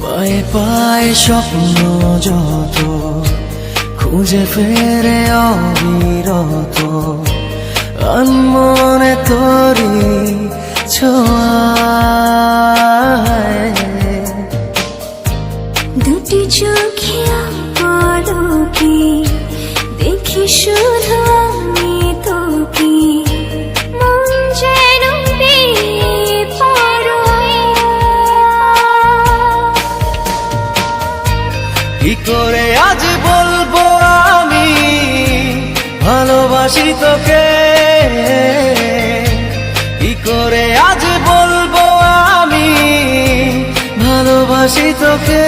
পায়ে পায়ে স্বপ্ন যত খুঁজে ফেরে অবিরত, আনমনে তোরি ছোঁয়ায়। দুটি চোখে পলকে দেখি শুধু আমি তোকে, মন যেন কি করে আজ বলবো আমি ভালোবাসি তোকে, কি করে আজ বলবো আমি ভালোবাসি তোকে।